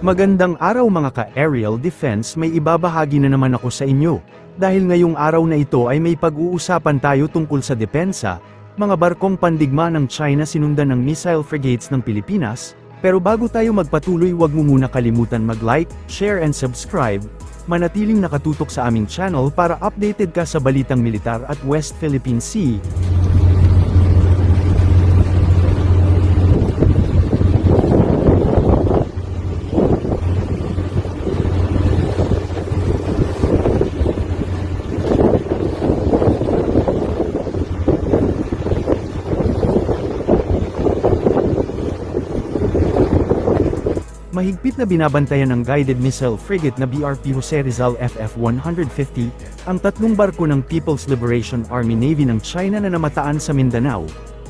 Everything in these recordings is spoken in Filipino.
Magandang araw mga ka-aerial defense, may ibabahagi na naman ako sa inyo. Dahil ngayong araw na ito ay may pag-uusapan tayo tungkol sa depensa, mga barkong pandigma ng China sinundan ng missile frigates ng Pilipinas, pero bago tayo magpatuloy huwag mo muna kalimutan mag-like, share and subscribe, manatiling nakatutok sa aming channel para updated ka sa balitang militar at West Philippine Sea. Mahigpit na binabantayan ng guided missile frigate na BRP Jose Rizal FF-150, ang tatlong barko ng People's Liberation Army Navy ng China na namataan sa Mindanao,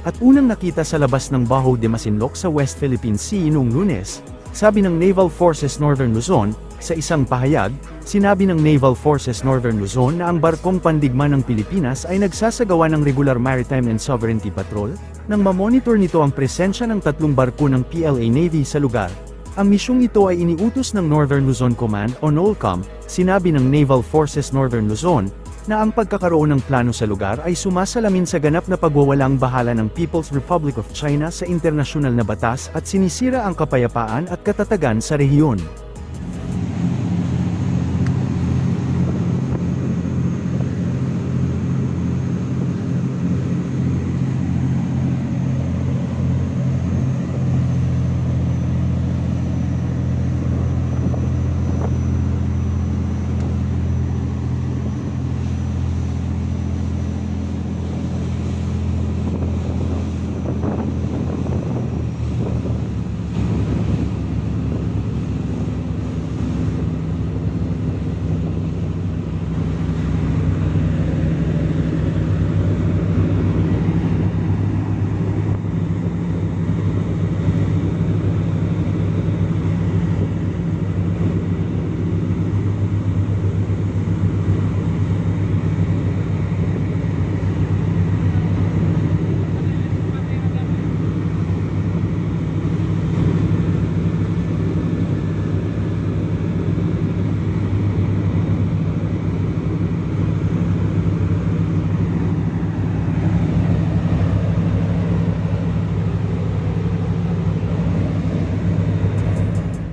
at unang nakita sa labas ng Baho de Masinloc sa West Philippine Sea noong Lunes, sabi ng Naval Forces Northern Luzon. Sa isang pahayag, sinabi ng Naval Forces Northern Luzon na ang barkong pandigma ng Pilipinas ay nagsasagawa ng regular maritime and sovereignty patrol, nang mamonitor nito ang presensya ng tatlong barko ng PLA Navy sa lugar. Ang misyong ito ay iniutos ng Northern Luzon Command o NOLCOM, sinabi ng Naval Forces Northern Luzon, na ang pagkakaroon ng plano sa lugar ay sumasalamin sa ganap na pagwawalang bahala ng People's Republic of China sa internasyonal na batas at sinisira ang kapayapaan at katatagan sa rehiyon.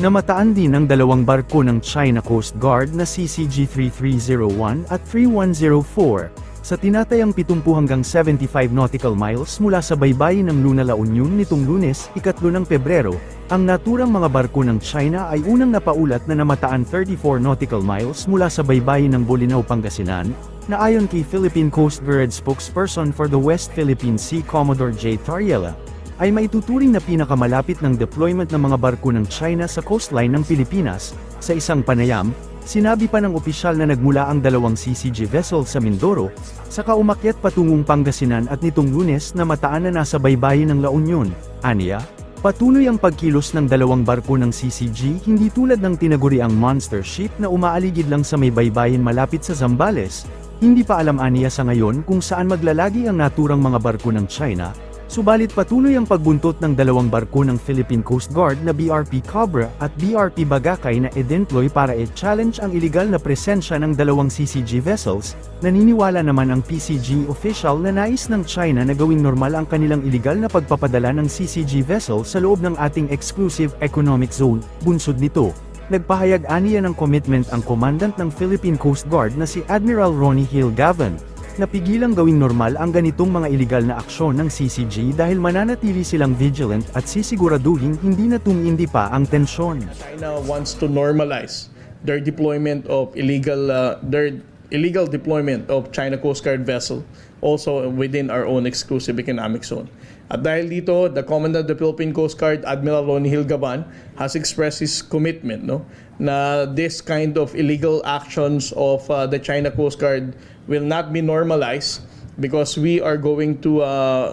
Namataan din ang dalawang barko ng China Coast Guard na CCG-3301 at 3104, sa tinatayang 70 hanggang 75 nautical miles mula sa baybayin ng Luna La Union nitong Lunes, 3 ng Pebrero. Ang naturang mga barko ng China ay unang napaulat na namataan 34 nautical miles mula sa baybayin ng Bolinao, Pangasinan, na ayon kay Philippine Coast Guard spokesperson for the West Philippine Sea Commodore J. Tariela, ay maituturing na pinakamalapit ng deployment ng mga barko ng China sa coastline ng Pilipinas. Sa isang panayam, sinabi pa ng opisyal na nagmula ang dalawang CCG vessel sa Mindoro, saka umakyat patungong Pangasinan at nitong Lunes na mataan na nasa baybayin ng La Union. Aniya, patuloy ang pagkilos ng dalawang barko ng CCG, hindi tulad ng tinaguriang monster ship na umaaligid lang sa may baybayin malapit sa Zambales. Hindi pa alam aniya sa ngayon kung saan maglalagi ang naturang mga barko ng China. Subalit patuloy ang pagbuntot ng dalawang barko ng Philippine Coast Guard na BRP Cobra at BRP Bagakay na i-deploy para i-challenge ang iligal na presensya ng dalawang CCG vessels. Naniniwala naman ang PCG official na nais ng China na gawing normal ang kanilang iligal na pagpapadala ng CCG vessel sa loob ng ating exclusive economic zone. Bunsod nito, nagpahayag aniya ng commitment ang commandant ng Philippine Coast Guard na si Admiral Ronnie Hill Gavan, napigilang gawing normal ang ganitong mga iligal na aksyon ng CCG dahil mananatili silang vigilant at sisiguraduhin hindi na tumindi pa ang tensyon. China wants to normalize their deployment of illegal deployment of China Coast Guard vessel also within our own exclusive economic zone. At dahil dito, the Commandant of the Philippine Coast Guard, Admiral Ronnie Hill Gavan, has expressed his commitment na this kind of illegal actions of the China Coast Guard will not be normalized because we are going to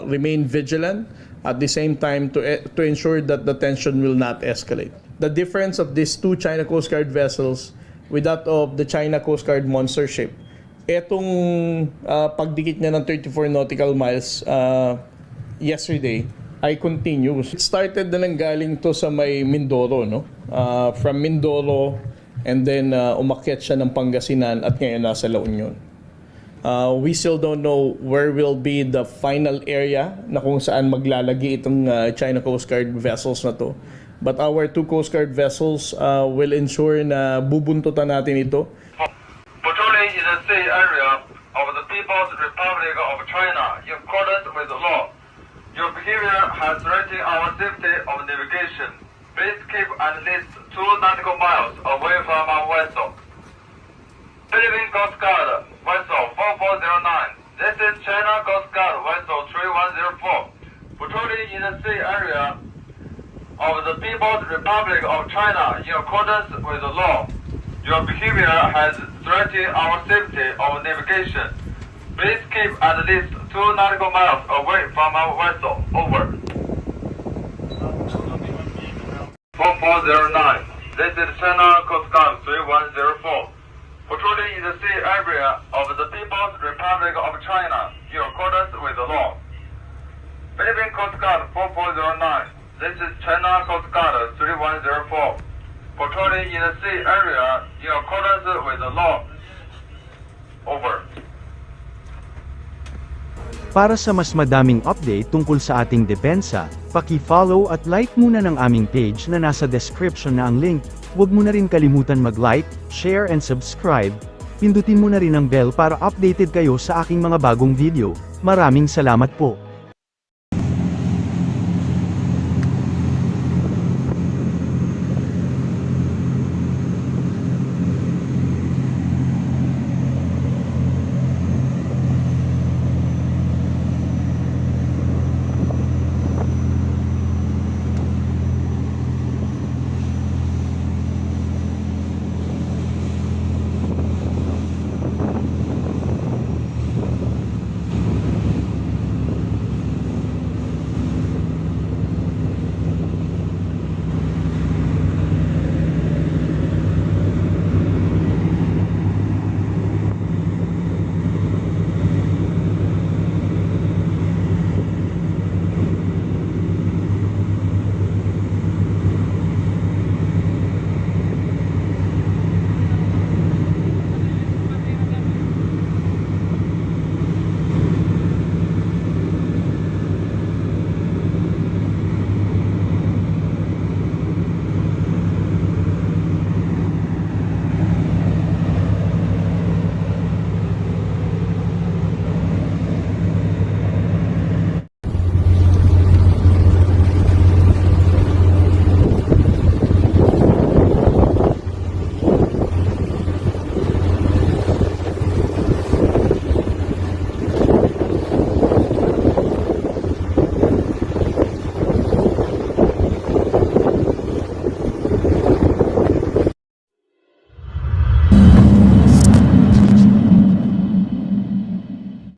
remain vigilant at the same time to ensure that the tension will not escalate. The difference of these two China Coast Guard vessels with that of the China Coast Guard monster ship, etong pagdikit niya ng 34 nautical miles yesterday ay continues. It started na nanggaling to sa may Mindoro, no? From Mindoro, and then umakyat siya ng Pangasinan at ngayon nasa La Union. We still don't know where will be the final area na kung saan maglalagi itong China Coast Guard vessels na to. But our 2 Coast Guard vessels will ensure na bubuntutan natin ito. Patrolling in the sea area of the People's Republic of China in accordance with the law. Your behavior has threatened our safety of navigation. Please keep at least 2 nautical miles away from our vessel. Philippine Coast Guard Vessel 4409. This is China Coast Guard Vessel 3104. Patrolling in the sea area of the People's Republic of China in accordance with the law. Your behavior has threatened our safety of navigation. Please keep at least 2 nautical miles away from our vessel. Over. 4409. This is China Coast Guard 3104. Patrolling in the sea area of the People's Republic of China in accordance with the law. Philippine Coast Guard 4409. This is China Coast Guard 3104. Patrolling in the sea area in accordance with the law. Over. Para sa mas madaming update tungkol sa ating depensa, paki-follow at like muna ng aming page na nasa description na ang link. Huwag mo na rin kalimutan mag-like, share and subscribe. Pindutin mo na rin ang bell para updated kayo sa aking mga bagong video. Maraming salamat po.